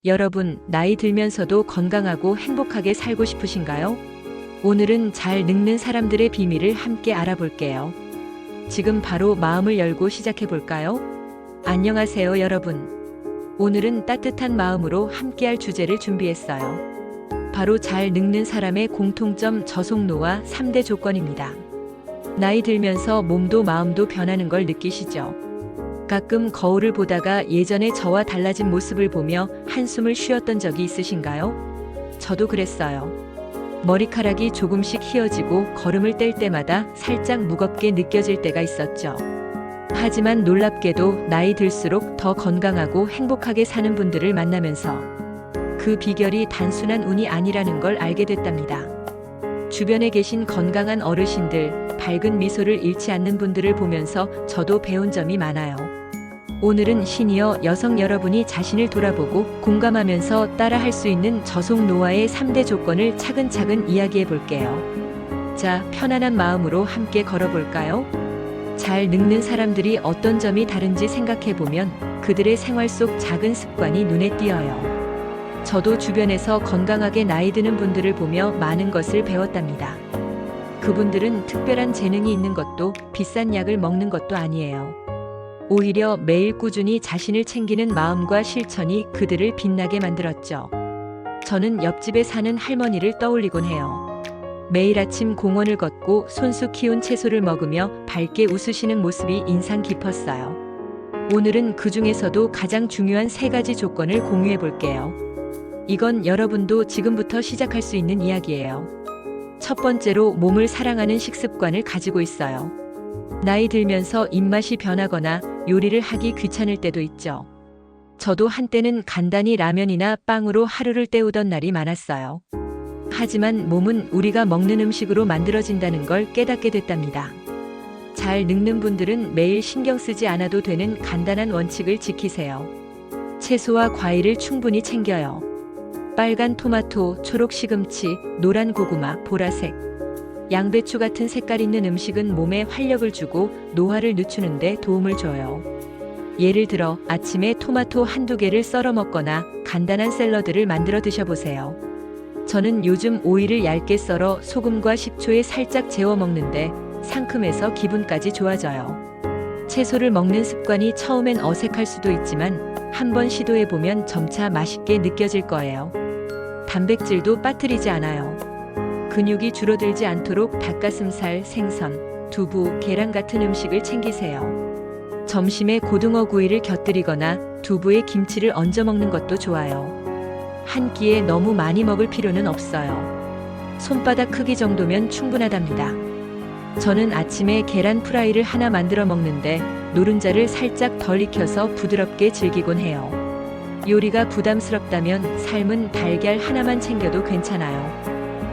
여러분, 나이 들면서도 건강하고 행복하게 살고 싶으신가요? 오늘은 잘 늙는 사람들의 비밀을 함께 알아볼게요. 지금 바로 마음을 열고 시작해 볼까요? 안녕하세요, 여러분. 오늘은 따뜻한 마음으로 함께할 주제를 준비했어요. 바로 잘 늙는 사람의 공통점 저속노화 3대 조건입니다. 나이 들면서 몸도 마음도 변하는 걸 느끼시죠? 가끔 거울을 보다가 예전의 저와 달라진 모습을 보며 한숨을 쉬었던 적이 있으신가요? 저도 그랬어요. 머리카락이 조금씩 휘어지고 걸음을 뗄 때마다 살짝 무겁게 느껴질 때가 있었죠. 하지만 놀랍게도 나이 들수록 더 건강하고 행복하게 사는 분들을 만나면서 그 비결이 단순한 운이 아니라는 걸 알게 됐답니다. 주변에 계신 건강한 어르신들, 밝은 미소를 잃지 않는 분들을 보면서 저도 배운 점이 많아요. 오늘은 시니어 여성 여러분이 자신을 돌아보고 공감하면서 따라할 수 있는 저속노화의 3대 조건을 차근차근 이야기해 볼게요. 자, 편안한 마음으로 함께 걸어볼까요? 잘 늙는 사람들이 어떤 점이 다른지 생각해 보면 그들의 생활 속 작은 습관이 눈에 띄어요. 저도 주변에서 건강하게 나이 드는 분들을 보며 많은 것을 배웠답니다. 그분들은 특별한 재능이 있는 것도 비싼 약을 먹는 것도 아니에요. 오히려 매일 꾸준히 자신을 챙기는 마음과 실천이 그들을 빛나게 만들었죠. 저는 옆집에 사는 할머니를 떠올리곤 해요. 매일 아침 공원을 걷고 손수 키운 채소를 먹으며 밝게 웃으시는 모습이 인상 깊었어요. 오늘은 그 중에서도 가장 중요한 3가지 조건을 공유해 볼게요. 이건 여러분도 지금부터 시작할 수 있는 이야기예요. 첫 번째로 몸을 사랑하는 식습관을 가지고 있어요. 나이 들면서 입맛이 변하거나 요리를 하기 귀찮을 때도 있죠. 저도 한때는 간단히 라면이나 빵으로 하루를 때우던 날이 많았어요. 하지만 몸은 우리가 먹는 음식으로 만들어진다는 걸 깨닫게 됐답니다. 잘 늙는 분들은 매일 신경 쓰지 않아도 되는 간단한 원칙을 지키세요. 채소와 과일을 충분히 챙겨요. 빨간 토마토, 초록 시금치, 노란 고구마, 보라색, 양배추 같은 색깔 있는 음식은 몸에 활력을 주고 노화를 늦추는 데 도움을 줘요. 예를 들어 아침에 토마토 한두 개를 썰어 먹거나 간단한 샐러드를 만들어 드셔보세요. 저는 요즘 오이를 얇게 썰어 소금과 식초에 살짝 재워 먹는데 상큼해서 기분까지 좋아져요. 채소를 먹는 습관이 처음엔 어색할 수도 있지만 한번 시도해보면 점차 맛있게 느껴질 거예요. 단백질도 빠뜨리지 않아요. 근육이 줄어들지 않도록 닭가슴살, 생선, 두부, 계란 같은 음식을 챙기세요. 점심에 고등어 구이를 곁들이거나 두부에 김치를 얹어 먹는 것도 좋아요. 한 끼에 너무 많이 먹을 필요는 없어요. 손바닥 크기 정도면 충분하답니다. 저는 아침에 계란 프라이를 하나 만들어 먹는데 노른자를 살짝 덜 익혀서 부드럽게 즐기곤 해요. 요리가 부담스럽다면 삶은 달걀 하나만 챙겨도 괜찮아요.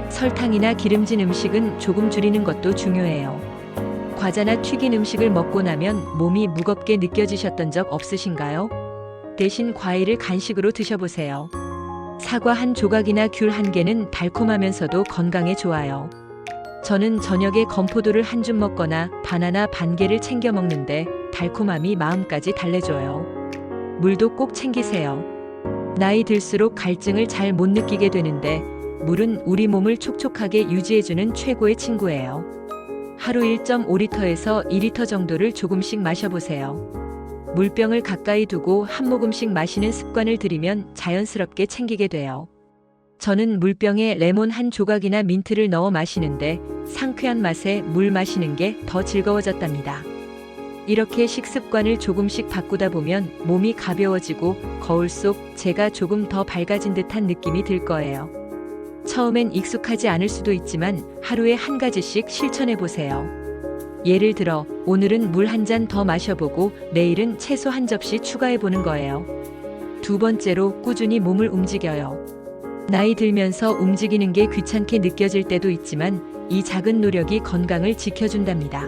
설탕이나 기름진 음식은 조금 줄이는 것도 중요해요. 과자나 튀긴 음식을 먹고 나면 몸이 무겁게 느껴지셨던 적 없으신가요? 대신 과일을 간식으로 드셔보세요. 사과 한 조각이나 귤 한 개는 달콤하면서도 건강에 좋아요. 저는 저녁에 건포도를 한 줌 먹거나 바나나 반 개를 챙겨 먹는데 달콤함이 마음까지 달래줘요. 물도 꼭 챙기세요. 나이 들수록 갈증을 잘 못 느끼게 되는데 물은 우리 몸을 촉촉하게 유지해주는 최고의 친구예요. 하루 1.5리터에서 2리터 정도를 조금씩 마셔보세요. 물병을 가까이 두고 한 모금씩 마시는 습관을 들이면 자연스럽게 챙기게 돼요. 저는 물병에 레몬 한 조각이나 민트를 넣어 마시는데 상쾌한 맛에 물 마시는 게 더 즐거워졌답니다. 이렇게 식습관을 조금씩 바꾸다 보면 몸이 가벼워지고 거울 속 제가 조금 더 밝아진 듯한 느낌이 들 거예요. 처음엔 익숙하지 않을 수도 있지만 하루에 한 가지씩 실천해 보세요. 예를 들어 오늘은 물 한 잔 더 마셔보고 내일은 채소 한 접시 추가해 보는 거예요. 두 번째로 꾸준히 몸을 움직여요. 나이 들면서 움직이는 게 귀찮게 느껴질 때도 있지만 이 작은 노력이 건강을 지켜준답니다.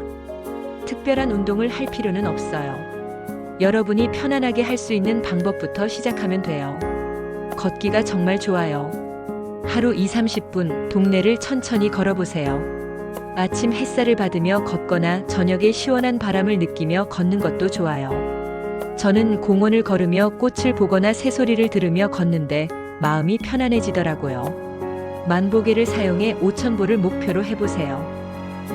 특별한 운동을 할 필요는 없어요. 여러분이 편안하게 할 수 있는 방법부터 시작하면 돼요. 걷기가 정말 좋아요. 하루 20-30분 동네를 천천히 걸어보세요. 아침 햇살을 받으며 걷거나 저녁에 시원한 바람을 느끼며 걷는 것도 좋아요. 저는 공원을 걸으며 꽃을 보거나 새소리를 들으며 걷는데 마음이 편안해지더라고요. 만보계를 사용해 5,000보를 목표로 해보세요.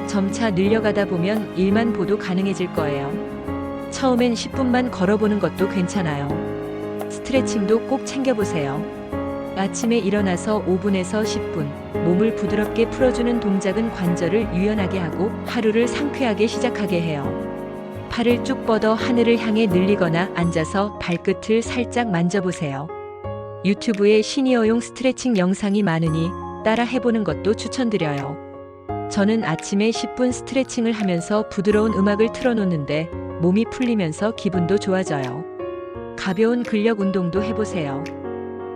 점차 늘려가다 보면 1만 보도 가능해질 거예요. 처음엔 10분만 걸어보는 것도 괜찮아요. 스트레칭도 꼭 챙겨보세요. 아침에 일어나서 5분에서 10분, 몸을 부드럽게 풀어주는 동작은 관절을 유연하게 하고 하루를 상쾌하게 시작하게 해요. 팔을 쭉 뻗어 하늘을 향해 늘리거나 앉아서 발끝을 살짝 만져보세요. 유튜브에 시니어용 스트레칭 영상이 많으니 따라 해보는 것도 추천드려요. 저는 아침에 10분 스트레칭을 하면서 부드러운 음악을 틀어놓는데 몸이 풀리면서 기분도 좋아져요. 가벼운 근력 운동도 해보세요.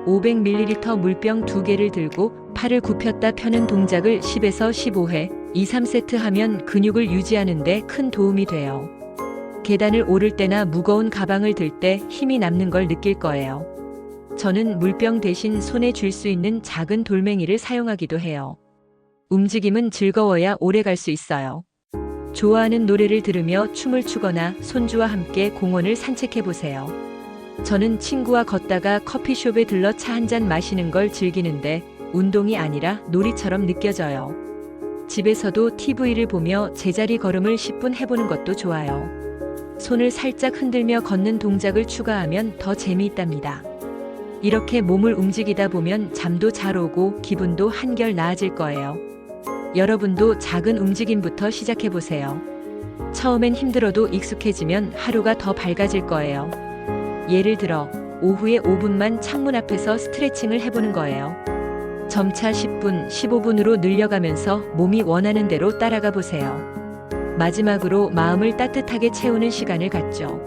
500ml 물병 2개를 들고 팔을 굽혔다 펴는 동작을 10에서 15회, 2, 3세트 하면 근육을 유지하는 데 큰 도움이 돼요. 계단을 오를 때나 무거운 가방을 들 때 힘이 남는 걸 느낄 거예요. 저는 물병 대신 손에 쥘 수 있는 작은 돌멩이를 사용하기도 해요. 움직임은 즐거워야 오래 갈 수 있어요. 좋아하는 노래를 들으며 춤을 추거나 손주와 함께 공원을 산책해 보세요. 저는 친구와 걷다가 커피숍에 들러 차 한 잔 마시는 걸 즐기는데 운동이 아니라 놀이처럼 느껴져요. 집에서도 TV를 보며 제자리 걸음을 10분 해보는 것도 좋아요. 손을 살짝 흔들며 걷는 동작을 추가하면 더 재미있답니다. 이렇게 몸을 움직이다 보면 잠도 잘 오고 기분도 한결 나아질 거예요. 여러분도 작은 움직임부터 시작해보세요. 처음엔 힘들어도 익숙해지면 하루가 더 밝아질 거예요. 예를 들어 오후에 5분만 창문 앞에서 스트레칭을 해보는 거예요. 점차 10분, 15분으로 늘려가면서 몸이 원하는 대로 따라가 보세요. 마지막으로 마음을 따뜻하게 채우는 시간을 갖죠.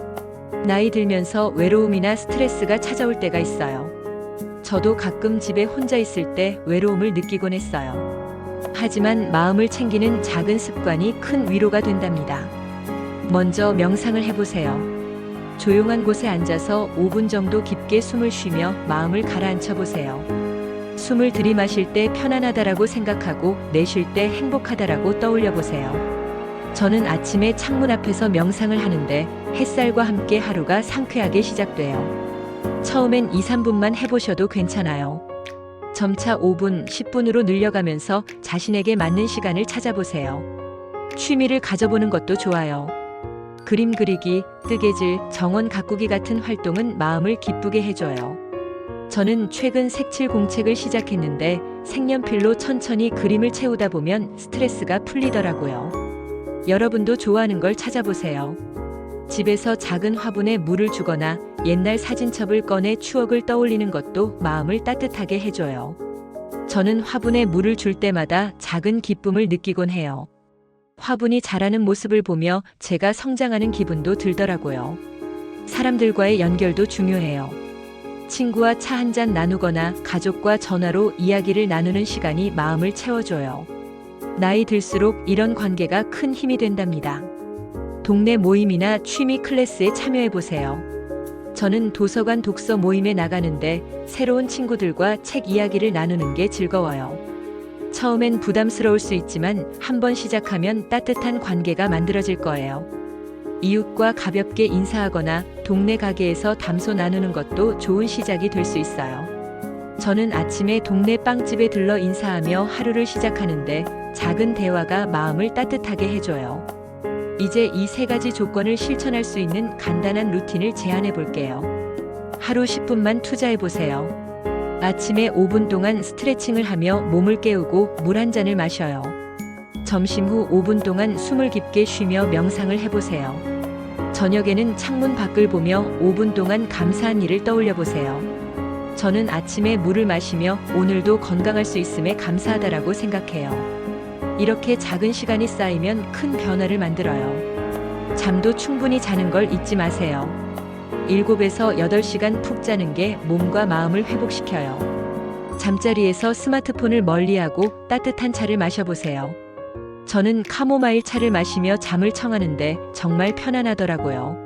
나이 들면서 외로움이나 스트레스가 찾아올 때가 있어요. 저도 가끔 집에 혼자 있을 때 외로움을 느끼곤 했어요. 하지만 마음을 챙기는 작은 습관이 큰 위로가 된답니다. 먼저 명상을 해보세요. 조용한 곳에 앉아서 5분 정도 깊게 숨을 쉬며 마음을 가라앉혀 보세요. 숨을 들이마실 때 편안하다라고 생각하고 내쉴 때 행복하다라고 떠올려 보세요. 저는 아침에 창문 앞에서 명상을 하는데 햇살과 함께 하루가 상쾌하게 시작돼요. 처음엔 2, 3분만 해보셔도 괜찮아요. 점차 5분, 10분으로 늘려가면서 자신에게 맞는 시간을 찾아보세요. 취미를 가져보는 것도 좋아요. 그림 그리기, 뜨개질, 정원 가꾸기 같은 활동은 마음을 기쁘게 해줘요. 저는 최근 색칠 공책을 시작했는데 색연필로 천천히 그림을 채우다 보면 스트레스가 풀리더라고요. 여러분도 좋아하는 걸 찾아보세요. 집에서 작은 화분에 물을 주거나 옛날 사진첩을 꺼내 추억을 떠올리는 것도 마음을 따뜻하게 해줘요. 저는 화분에 물을 줄 때마다 작은 기쁨을 느끼곤 해요. 화분이 자라는 모습을 보며 제가 성장하는 기분도 들더라고요. 사람들과의 연결도 중요해요. 친구와 차 한 잔 나누거나 가족과 전화로 이야기를 나누는 시간이 마음을 채워줘요. 나이 들수록 이런 관계가 큰 힘이 된답니다. 동네 모임이나 취미 클래스에 참여해보세요. 저는 도서관 독서 모임에 나가는데 새로운 친구들과 책 이야기를 나누는 게 즐거워요. 처음엔 부담스러울 수 있지만 한번 시작하면 따뜻한 관계가 만들어질 거예요. 이웃과 가볍게 인사하거나 동네 가게에서 담소 나누는 것도 좋은 시작이 될 수 있어요. 저는 아침에 동네 빵집에 들러 인사하며 하루를 시작하는데 작은 대화가 마음을 따뜻하게 해줘요. 이제 이 3가지 조건을 실천할 수 있는 간단한 루틴을 제안해 볼게요. 하루 10분만 투자해 보세요. 아침에 5분 동안 스트레칭을 하며 몸을 깨우고 물 한 잔을 마셔요. 점심 후 5분 동안 숨을 깊게 쉬며 명상을 해보세요. 저녁에는 창문 밖을 보며 5분 동안 감사한 일을 떠올려 보세요. 저는 아침에 물을 마시며 오늘도 건강할 수 있음에 감사하다라고 생각해요. 이렇게 작은 시간이 쌓이면 큰 변화를 만들어요. 잠도 충분히 자는 걸 잊지 마세요. 7에서 8시간 푹 자는 게 몸과 마음을 회복시켜요. 잠자리에서 스마트폰을 멀리하고 따뜻한 차를 마셔보세요. 저는 카모마일 차를 마시며 잠을 청하는데 정말 편안하더라고요.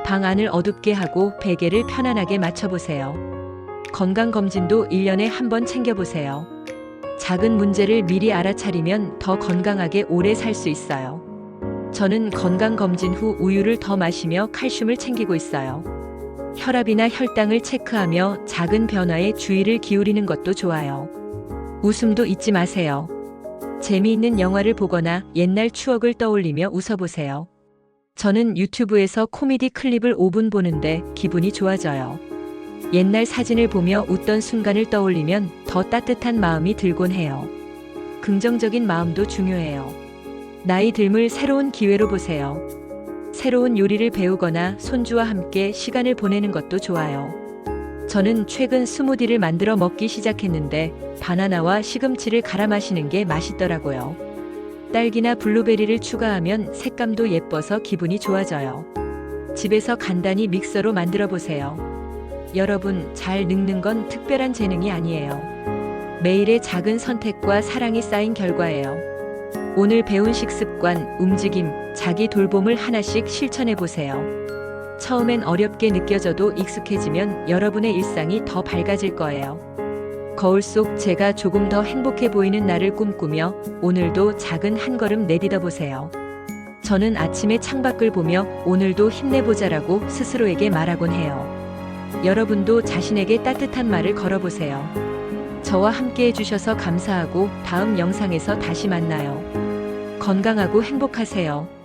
방 안을 어둡게 하고 베개를 편안하게 맞춰보세요. 건강검진도 1년에 한 번 챙겨보세요. 작은 문제를 미리 알아차리면 더 건강하게 오래 살 수 있어요. 저는 건강검진 후 우유를 더 마시며 칼슘을 챙기고 있어요. 혈압이나 혈당을 체크하며 작은 변화에 주의를 기울이는 것도 좋아요. 웃음도 잊지 마세요. 재미있는 영화를 보거나 옛날 추억을 떠올리며 웃어보세요. 저는 유튜브에서 코미디 클립을 5분 보는데 기분이 좋아져요. 옛날 사진을 보며 웃던 순간을 떠올리면 더 따뜻한 마음이 들곤 해요. 긍정적인 마음도 중요해요. 나이 듦을 새로운 기회로 보세요. 새로운 요리를 배우거나 손주와 함께 시간을 보내는 것도 좋아요. 저는 최근 스무디를 만들어 먹기 시작했는데 바나나와 시금치를 갈아 마시는 게 맛있더라고요. 딸기나 블루베리를 추가하면 색감도 예뻐서 기분이 좋아져요. 집에서 간단히 믹서로 만들어 보세요. 여러분, 잘 늙는 건 특별한 재능이 아니에요. 매일의 작은 선택과 사랑이 쌓인 결과예요. 오늘 배운 식습관, 움직임, 자기 돌봄을 하나씩 실천해 보세요. 처음엔 어렵게 느껴져도 익숙해지면 여러분의 일상이 더 밝아질 거예요. 거울 속 제가 조금 더 행복해 보이는 날을 꿈꾸며 오늘도 작은 한 걸음 내딛어 보세요. 저는 아침에 창밖을 보며 오늘도 힘내보자라고 스스로에게 말하곤 해요. 여러분도 자신에게 따뜻한 말을 걸어보세요. 저와 함께 해주셔서 감사하고 다음 영상에서 다시 만나요. 건강하고 행복하세요.